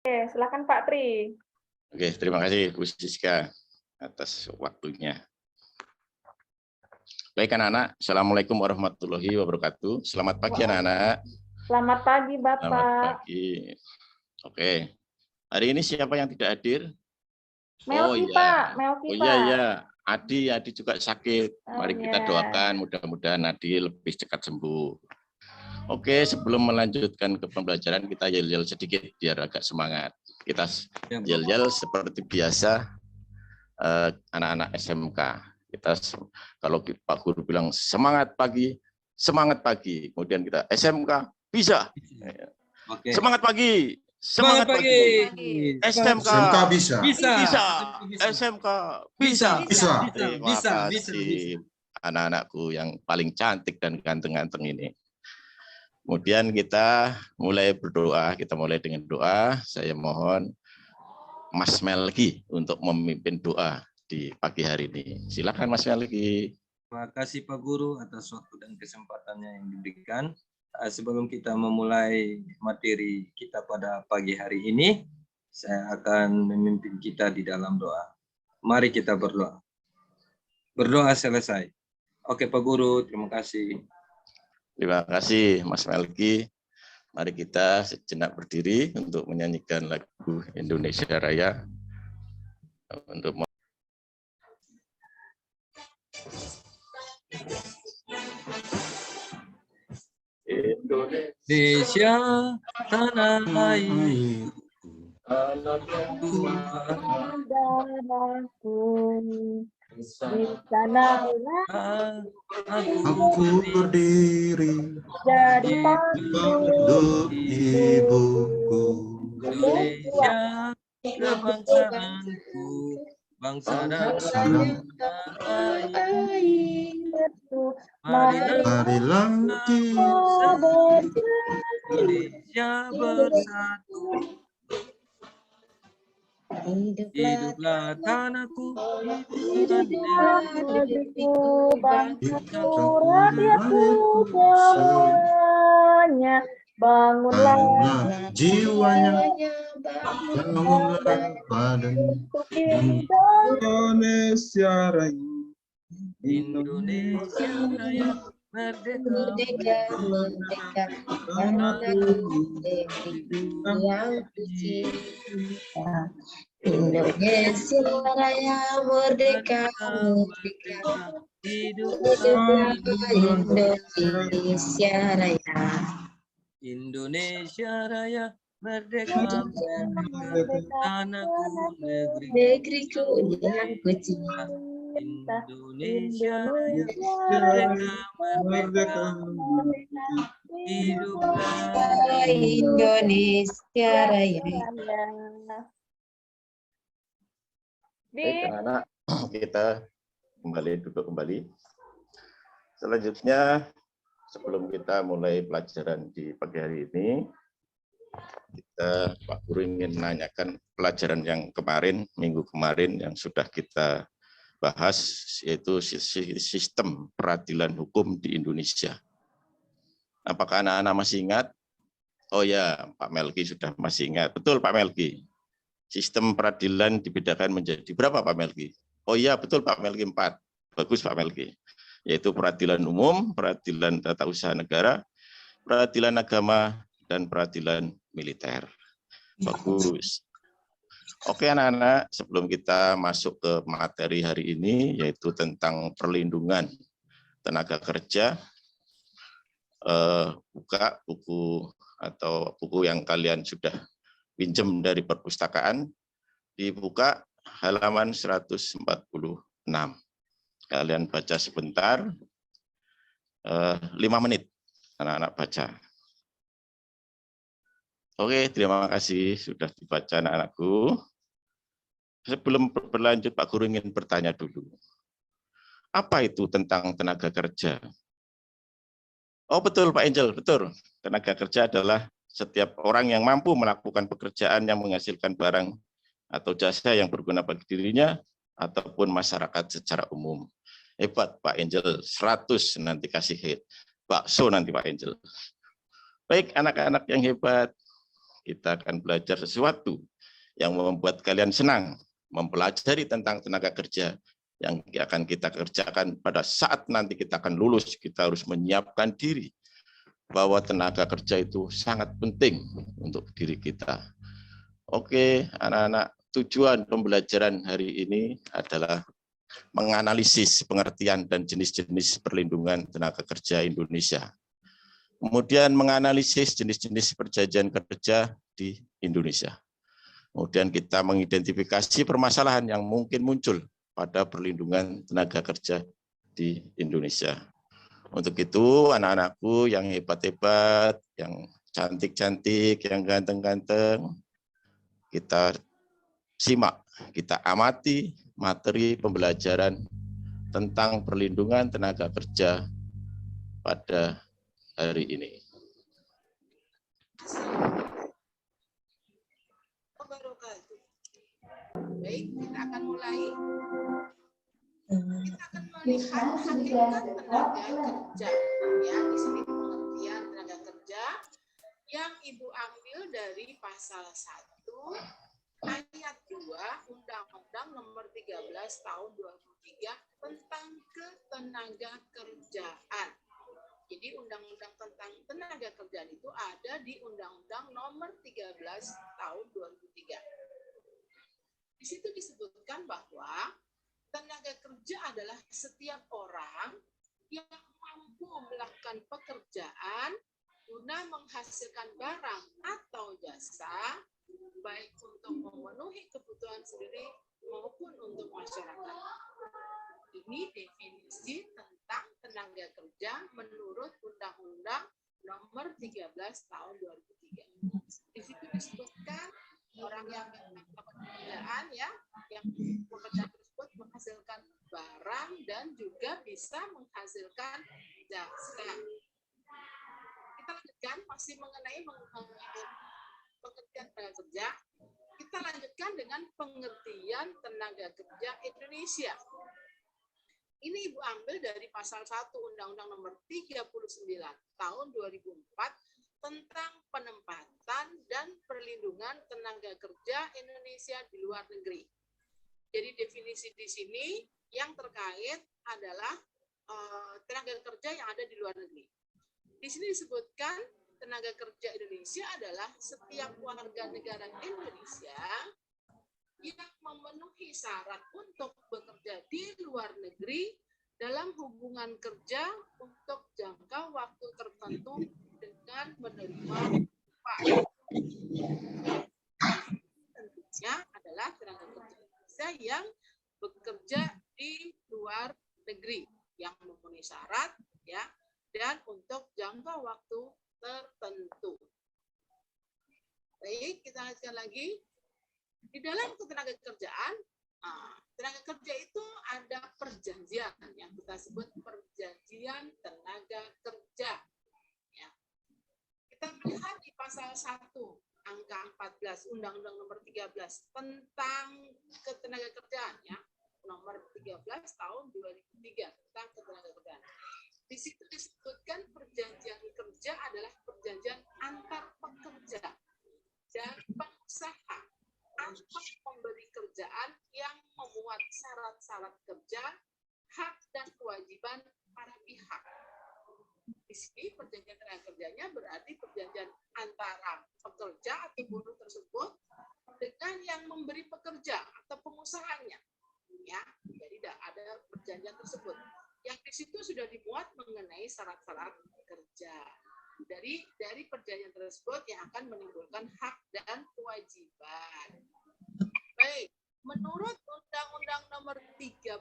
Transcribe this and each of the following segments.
Oke, silakan Pak Tri. Oke, terima kasih Bu Siska atas waktunya. Baik anak-anak, Assalamualaikum warahmatullahi wabarakatuh. Selamat pagi anak-anak. Selamat pagi Bapak. Selamat pagi. Oke, hari ini siapa yang tidak hadir? Melki Pak, Melki Oh Pak. iya, Adi juga sakit. Mari kita doakan mudah-mudahan Adi lebih cepat sembuh. Oke, sebelum melanjutkan ke pembelajaran kita yel-yel sedikit biar agak semangat. Kita yel-yel seperti biasa anak-anak SMK. Kita kalau Pak Guru bilang semangat pagi. Kemudian kita SMK bisa. Oke. Semangat pagi. Semangat pagi. SMK bisa. SMK bisa. Terima kasih anak-anakku yang paling cantik dan ganteng-ganteng ini. Kemudian kita mulai berdoa, kita mulai dengan doa. Saya mohon Mas Melki untuk memimpin doa di pagi hari ini. Silakan Mas Melki. Terima kasih Pak Guru atas waktu dan kesempatannya yang diberikan. Sebelum kita memulai materi kita pada pagi hari ini, saya akan memimpin kita di dalam doa. Mari kita berdoa. Berdoa selesai. Oke Pak Guru, terima kasih. Terima kasih Mas Melki. Mari kita sejenak berdiri untuk menyanyikan lagu Indonesia Raya. Untuk Indonesia tanah air, di sanalah aku berdiri jadi untuk ibuku. Indonesia kebangsaanku, bangsa dan tanah air. Marilah kita Indonesia bersatu. Hiduplah tanahku, hiduplah negeriku, bangsaku, rakyatku semuanya. Bangunlah jiwanya, bangunlah badan. Indonesia Raya, Indonesia Raya, merdeka, merdeka, tanahku yang suci. Indonesia Raya, merdeka, hiduplah Indonesia Raya. Indonesia Raya, merdeka, tanahku, negeriku yang suci. Indonesia Raya, merdeka, hiduplah Indonesia Raya. baik anak-anak, kita duduk kembali. Selanjutnya, sebelum kita mulai pelajaran di pagi hari ini, Pak Guru ingin menanyakan pelajaran yang kemarin, minggu kemarin yang sudah kita bahas, yaitu sistem peradilan hukum di Indonesia. Apakah anak-anak masih ingat? Oh ya, Pak Melki sudah masih ingat. Betul Pak Melki. Sistem peradilan dibedakan menjadi berapa Pak Melki? Oh iya, betul Pak Melki, 4. Bagus Pak Melki. Yaitu peradilan umum, peradilan tata usaha negara, peradilan agama, dan peradilan militer. Bagus. Oke anak-anak, sebelum kita masuk ke materi hari ini, yaitu tentang perlindungan tenaga kerja, buka buku atau buku yang kalian sudah pinjam dari perpustakaan, dibuka halaman 146. Kalian baca sebentar, 5 menit anak-anak baca. Oke, terima kasih sudah dibaca anak-anakku. Sebelum berlanjut, Pak Guru ingin bertanya dulu. Apa itu tentang tenaga kerja? Oh betul Pak Angel, betul. Tenaga kerja adalah setiap orang yang mampu melakukan pekerjaan yang menghasilkan barang atau jasa yang berguna bagi dirinya ataupun masyarakat secara umum. Hebat Pak Angel, 100 nanti kasih hit. Bakso nanti Pak Angel. Baik anak-anak yang hebat, kita akan belajar sesuatu yang membuat kalian senang mempelajari tentang tenaga kerja yang akan kita kerjakan pada saat nanti kita akan lulus. Kita harus menyiapkan diri bahwa tenaga kerja itu sangat penting untuk diri kita. Oke, anak-anak, tujuan pembelajaran hari ini adalah menganalisis pengertian dan jenis-jenis perlindungan tenaga kerja Indonesia. Kemudian menganalisis jenis-jenis perjanjian kerja di Indonesia. Kemudian kita mengidentifikasi permasalahan yang mungkin muncul pada perlindungan tenaga kerja di Indonesia. Untuk itu, anak-anakku yang hebat-hebat, yang cantik-cantik, yang ganteng-ganteng, kita simak, kita amati materi pembelajaran tentang perlindungan tenaga kerja pada hari ini. Baik, kita akan mulai. Kita akan melihat hakikat tenaga kerja. Ya, di sini pengertian tenaga kerja yang Ibu ambil dari pasal 1 ayat 2 Undang-Undang Nomor 13 Tahun 2003 tentang ketenaga kerjaan. Jadi Undang-Undang tentang tenaga kerjaan itu ada di Undang-Undang Nomor 13 Tahun 2003. Di situ disebutkan bahwa tenaga kerja adalah setiap orang yang mampu melakukan pekerjaan guna menghasilkan barang atau jasa, baik untuk memenuhi kebutuhan sendiri maupun untuk masyarakat. Ini definisi tentang tenaga kerja menurut Undang-Undang Nomor 13 Tahun 2003. Di situ disebutkan orang yang melakukan pekerjaan, ya, yang pekerjaan tersebut menghasilkan barang dan juga bisa menghasilkan jasa. Kita lanjutkan masih mengenai pengertian tenaga kerja. Kita lanjutkan dengan pengertian tenaga kerja Indonesia. Ini Ibu ambil dari pasal 1 Undang-Undang Nomor 39 Tahun 2004 tentang penempatan dan perlindungan tenaga kerja Indonesia di luar negeri. Jadi definisi di sini yang terkait adalah tenaga kerja yang ada di luar negeri. Di sini disebutkan tenaga kerja Indonesia adalah setiap warga negara Indonesia yang memenuhi syarat untuk bekerja di luar negeri dalam hubungan kerja untuk jangka waktu tertentu dengan menerima upah. Tentunya adalah tenaga kerja Indonesia yang bekerja di luar negeri yang memenuhi syarat, ya, dan untuk jangka waktu tertentu. Baik, kita lanjutkan lagi. Di dalam ketenaga kerjaan, tenaga kerja itu ada perjanjian yang kita sebut perjanjian tenaga kerja. Ya. Kita melihat di pasal 1 angka 14 Undang-Undang Nomor 13 tentang ketenaga kerjaan, ya, Nomor 13 Tahun 2003 tentang ketenaga kerjaan. Di situ disebutkan perjanjian kerja adalah perjanjian antar pekerja dan pengusaha atau pemberi kerjaan yang memuat syarat-syarat kerja, hak dan kewajiban para pihak. Di sini perjanjian tenaga kerjanya berarti perjanjian antara pekerja atau buruh tersebut dengan yang memberi pekerja atau pengusahanya. Ya, jadi ada perjanjian tersebut. Yang di situ sudah dimuat mengenai syarat-syarat kerja. Dari perjanjian tersebut yang akan menimbulkan hak dan kewajiban. Baik, menurut Undang-Undang Nomor 39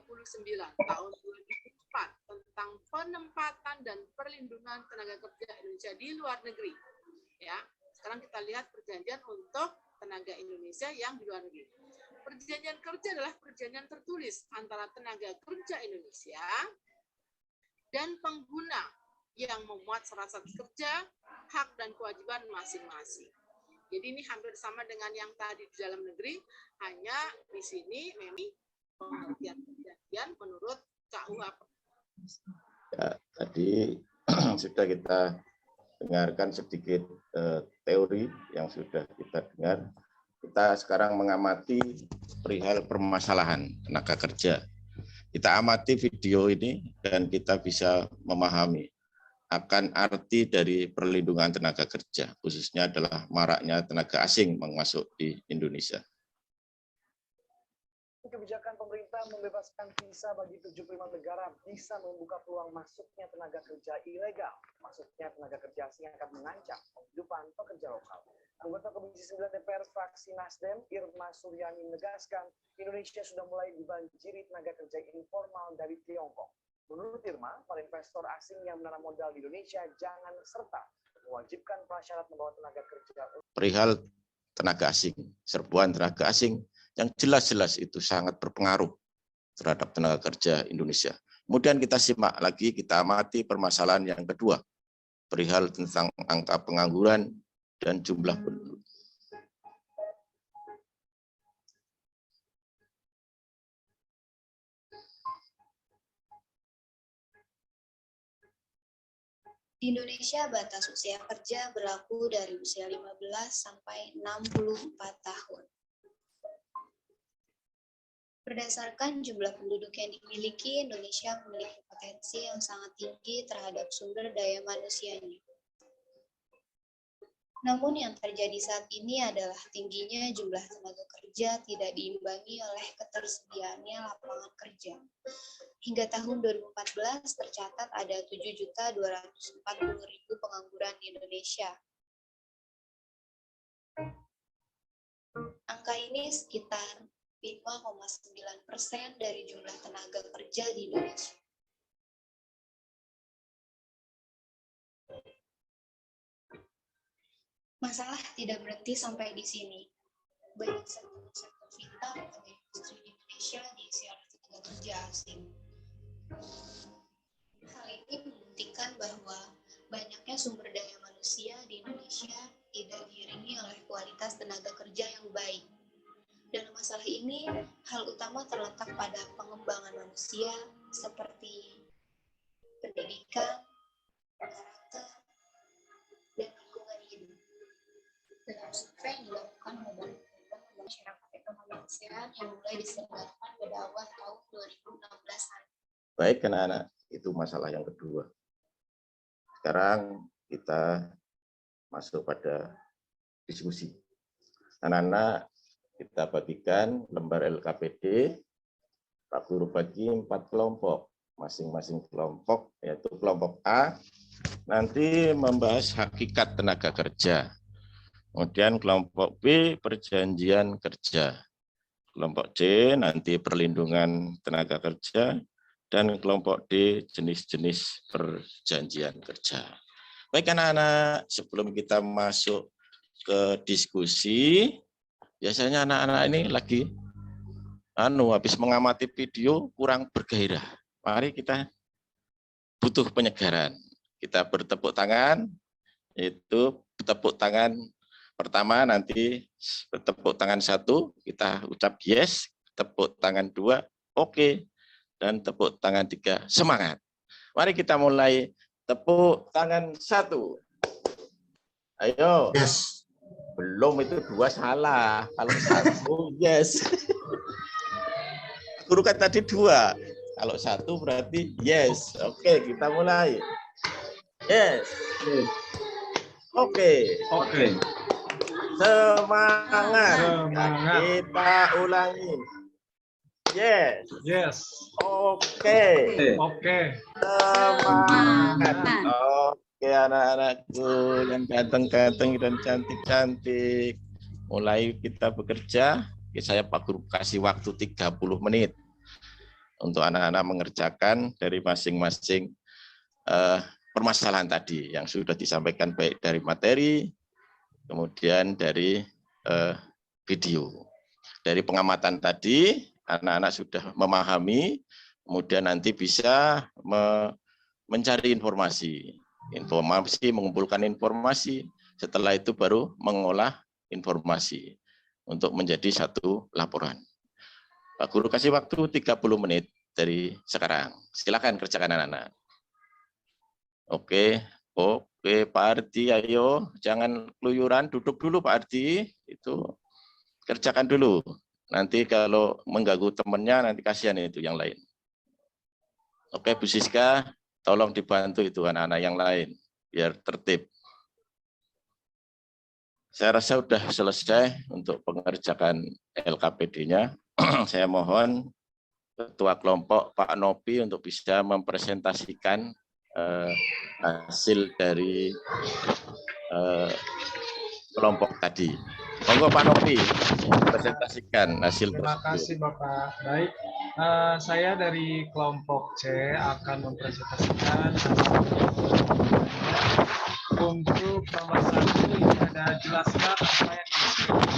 Tahun 2004 tentang penempatan dan perlindungan tenaga kerja Indonesia di luar negeri. Ya, sekarang kita lihat perjanjian untuk tenaga Indonesia yang di luar negeri. Perjanjian kerja adalah perjanjian tertulis antara tenaga kerja Indonesia dan pengguna yang memuat syarat-syarat kerja, hak dan kewajiban masing-masing. Jadi ini hampir sama dengan yang tadi di dalam negeri, hanya di sini memang pengertian perjanjian menurut KUHP. Ya, tadi sudah kita dengarkan sedikit teori yang sudah kita dengar. Kita sekarang mengamati perihal permasalahan tenaga kerja. Kita amati video ini dan kita bisa memahami akan arti dari perlindungan tenaga kerja, khususnya adalah maraknya tenaga asing masuk di Indonesia. Kebijakan pemerintah membebaskan visa bagi 75 negara bisa membuka peluang masuknya tenaga kerja ilegal. Masuknya tenaga kerja asing akan mengancam penghidupan pekerja lokal. Anggota Komisi 9 DPR fraksi Nasdem, Irma Suryani menegaskan, Indonesia sudah mulai dibanjiri tenaga kerja informal dari Tiongkok. Menurut Irma, para investor asing yang menanam modal di Indonesia jangan serta mewajibkan prasyarat membawa tenaga kerja. Perihal tenaga asing, serbuan tenaga asing yang jelas-jelas itu sangat berpengaruh terhadap tenaga kerja Indonesia. Kemudian kita simak lagi, kita amati permasalahan yang kedua, perihal tentang angka pengangguran dan jumlah penduduk. Di Indonesia, batas usia kerja berlaku dari usia 15 sampai 64 tahun. Berdasarkan jumlah penduduk yang dimiliki, Indonesia memiliki potensi yang sangat tinggi terhadap sumber daya manusianya. Namun yang terjadi saat ini adalah tingginya jumlah tenaga kerja tidak diimbangi oleh ketersediaannya lapangan kerja. Hingga tahun 2014 tercatat ada 7.240.000 pengangguran di Indonesia. Angka ini sekitar 5,9% dari jumlah tenaga kerja di Indonesia. Masalah tidak berhenti sampai di sini. Banyak sektor-sektor vital pada industri di Indonesia diisi oleh tenaga kerja asing. Hal ini membuktikan bahwa banyaknya sumber daya manusia di Indonesia tidak diiringi oleh kualitas tenaga kerja yang baik. Dalam masalah ini, hal utama terletak pada pengembangan manusia seperti pendidikan, karakter, dan lingkungan hidup. Dalam survei yang dilakukan oleh masyarakat ekonomi ASEAN yang mulai diselenggarakan pada awal tahun 2016. Baik anak-anak, itu masalah yang kedua. Sekarang kita masuk pada diskusi. Anak-anak, kita bagikan lembar LKPD, Pak Guru bagi 4 kelompok. Masing-masing kelompok, yaitu kelompok A, nanti membahas hakikat tenaga kerja. Kemudian kelompok B, perjanjian kerja. Kelompok C, nanti perlindungan tenaga kerja. Dan kelompok D, jenis-jenis perjanjian kerja. Baik anak-anak, sebelum kita masuk ke diskusi, biasanya anak-anak ini lagi habis mengamati video kurang bergairah. Mari kita butuh penyegaran. Kita bertepuk tangan, itu tepuk tangan pertama nanti bertepuk tangan 1, kita ucap yes, tepuk tangan 2, oke, dan tepuk tangan 3, semangat. Mari kita mulai tepuk tangan 1. Ayo. Yes. Belum, itu 2 salah. Kalau 1, yes. Guru kan tadi 2. Kalau 1 berarti yes. Oke, kita mulai. Yes. Oke. Oke. Semangat. Semangat. Kita ulangi. Yes. Yes. Oke. Oke. Semangat. Oke anak-anakku yang ganteng-ganteng dan cantik-cantik. Mulai kita bekerja. Saya Pak Guru kasih waktu 30 menit untuk anak-anak mengerjakan dari masing-masing permasalahan tadi yang sudah disampaikan, baik dari materi, kemudian dari video. Dari pengamatan tadi, anak-anak sudah memahami, kemudian nanti bisa mencari informasi, mengumpulkan informasi, setelah itu baru mengolah informasi untuk menjadi satu laporan. Pak Guru kasih waktu 30 menit dari sekarang. Silakan kerjakan anak-anak. Oke, Oke, Pak Ardi, ayo jangan keluyuran, duduk dulu Pak Ardi, itu kerjakan dulu. Nanti kalau mengganggu temannya nanti kasihan itu yang lain. Oke, Bu Siska, tolong dibantu itu anak-anak yang lain biar tertib. Saya rasa sudah selesai untuk pengerjakan LKPD-nya. Saya mohon Ketua Kelompok Pak Nopi untuk bisa mempresentasikan hasil dari kelompok tadi. Monggo Pak Nopi, presentasikan hasil Terima tersebut. kasih Bapak. Baik, saya dari kelompok C akan mempresentasikan untuk nomor 1 ini ada jelaskan apa yang disebut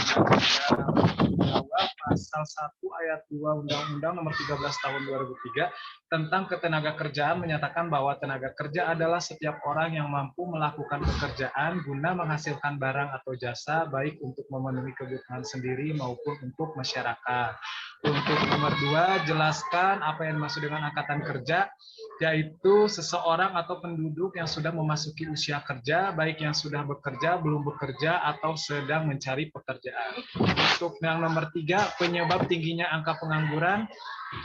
bahwa pasal 1 ayat 2 Undang-Undang nomor 13 tahun 2003 tentang ketenaga kerjaan menyatakan bahwa tenaga kerja adalah setiap orang yang mampu melakukan pekerjaan guna menghasilkan barang atau jasa baik untuk memenuhi kebutuhan sendiri maupun untuk masyarakat. Untuk nomor 2, jelaskan apa yang dimaksud dengan angkatan kerja, yaitu seseorang atau penduduk yang sudah memasuki usia kerja, baik yang sudah bekerja, belum bekerja, atau sedang mencari pekerjaan. Untuk yang nomor 3, penyebab tingginya angka pengangguran,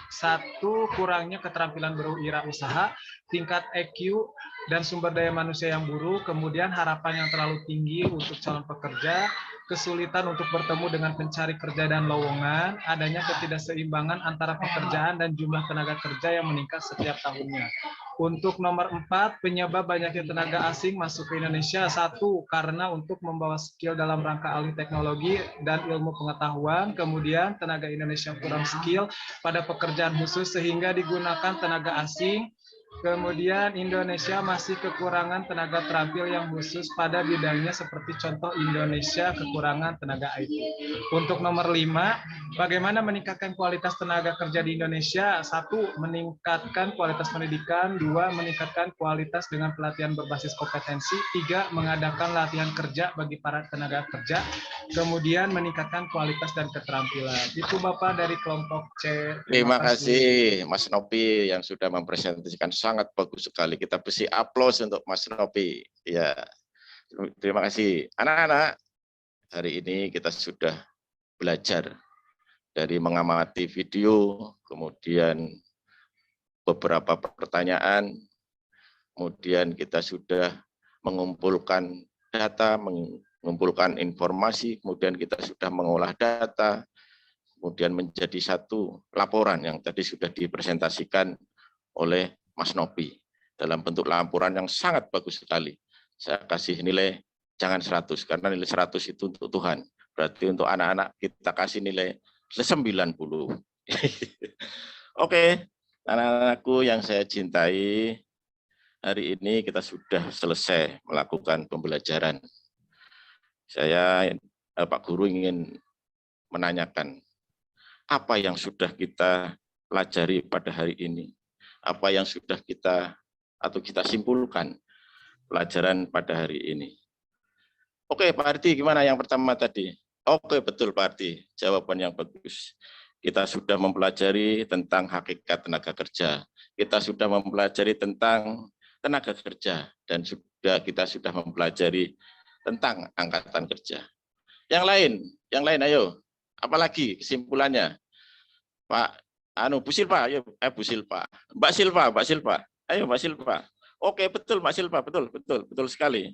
1, kurangnya keterampilan berwirausaha, tingkat EQ dan sumber daya manusia yang buruk, kemudian harapan yang terlalu tinggi untuk calon pekerja, kesulitan untuk bertemu dengan pencari kerja dan lowongan, adanya ketidakseimbangan antara pekerjaan dan jumlah tenaga kerja yang meningkat setiap tahunnya. Untuk nomor 4, penyebab banyaknya tenaga asing masuk ke Indonesia, 1, karena untuk membawa skill dalam rangka alih teknologi dan ilmu pengetahuan, kemudian tenaga Indonesia kurang skill pada pekerjaan khusus sehingga digunakan tenaga asing. Kemudian Indonesia masih kekurangan tenaga terampil yang khusus pada bidangnya seperti contoh Indonesia kekurangan tenaga IT. Untuk nomor 5, bagaimana meningkatkan kualitas tenaga kerja di Indonesia? 1, meningkatkan kualitas pendidikan. 2, meningkatkan kualitas dengan pelatihan berbasis kompetensi. 3, mengadakan latihan kerja bagi para tenaga kerja. Kemudian meningkatkan kualitas dan keterampilan. Itu Bapak dari kelompok C. Terima kasih Mas Nopi yang sudah mempresentasikan sangat bagus sekali. Kita beri aplaus untuk Mas Nopi. Ya, terima kasih. Anak-anak, hari ini kita sudah belajar dari mengamati video, kemudian beberapa pertanyaan, kemudian kita sudah mengumpulkan data, mengumpulkan informasi, kemudian kita sudah mengolah data, kemudian menjadi satu laporan yang tadi sudah dipresentasikan oleh Mas Nopi dalam bentuk laporan yang sangat bagus sekali. Saya kasih nilai jangan 100 karena nilai 100 itu untuk Tuhan. Berarti untuk anak-anak kita kasih nilai 90. Oke, anak-anakku yang saya cintai, hari ini kita sudah selesai melakukan pembelajaran. Saya Pak Guru ingin menanyakan apa yang sudah kita pelajari pada hari ini, apa yang sudah kita simpulkan pelajaran pada hari ini. Oke, Pak Ardi, gimana yang pertama tadi? Oke, betul Pak Ardi, jawaban yang bagus. Kita sudah mempelajari tentang hakikat tenaga kerja, kita sudah mempelajari tentang tenaga kerja, dan kita sudah mempelajari tentang angkatan kerja. Yang lain, ayo. Apalagi kesimpulannya, Pak Bu Silva, ayo, Bu Silva, Mbak Silva, ayo Mbak Silva. Oke, betul Mbak Silva, betul sekali.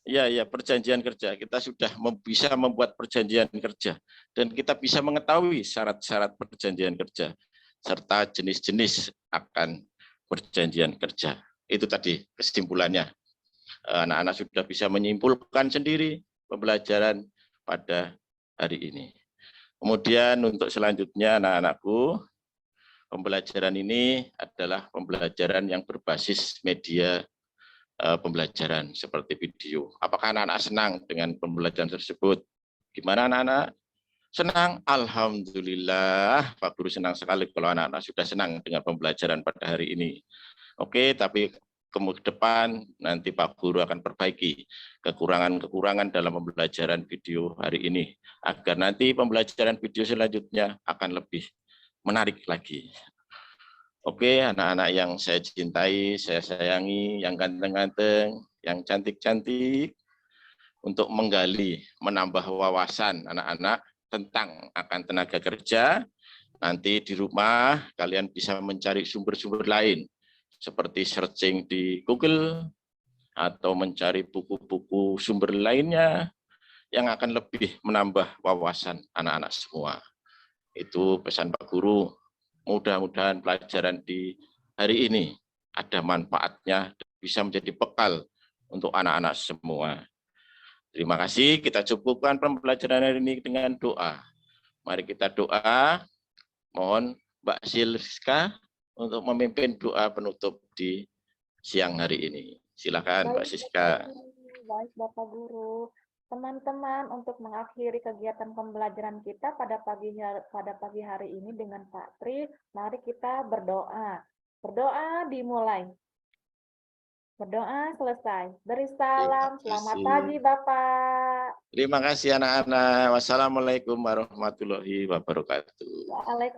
Ya, perjanjian kerja. Kita sudah bisa membuat perjanjian kerja dan kita bisa mengetahui syarat-syarat perjanjian kerja serta jenis-jenis akan perjanjian kerja. Itu tadi kesimpulannya. Anak-anak sudah bisa menyimpulkan sendiri pembelajaran pada hari ini. Kemudian untuk selanjutnya anak-anakku, pembelajaran ini adalah pembelajaran yang berbasis media pembelajaran seperti video. Apakah anak-anak senang dengan pembelajaran tersebut? Gimana anak-anak? Senang? Alhamdulillah, Pak Guru senang sekali kalau anak-anak sudah senang dengan pembelajaran pada hari ini. Oke, tapi ke depan nanti Pak Guru akan perbaiki kekurangan-kekurangan dalam pembelajaran video hari ini agar nanti pembelajaran video selanjutnya akan lebih menarik lagi. Oke, anak-anak yang saya cintai, saya sayangi, yang ganteng-ganteng, yang cantik-cantik, untuk menggali, menambah wawasan anak-anak tentang akan tenaga kerja. Nanti di rumah kalian bisa mencari sumber-sumber lain, seperti searching di Google, atau mencari buku-buku sumber lainnya yang akan lebih menambah wawasan anak-anak semua. Itu pesan Pak Guru. Mudah-mudahan pelajaran di hari ini ada manfaatnya, bisa menjadi bekal untuk anak-anak semua. Terima kasih, kita cukupkan pembelajaran hari ini dengan doa. Mari kita doa, mohon Mbak Silska untuk memimpin doa penutup di siang hari ini. Silakan Mbak Siska. Baik Bapak Guru. Teman-teman, untuk mengakhiri kegiatan pembelajaran kita pada pagi hari ini dengan Pak Tri, mari kita berdoa. Berdoa dimulai. Berdoa selesai. Beri salam. Selamat pagi Bapak. Terima kasih anak-anak. Wassalamualaikum warahmatullahi wabarakatuh. Waalaikumsalam.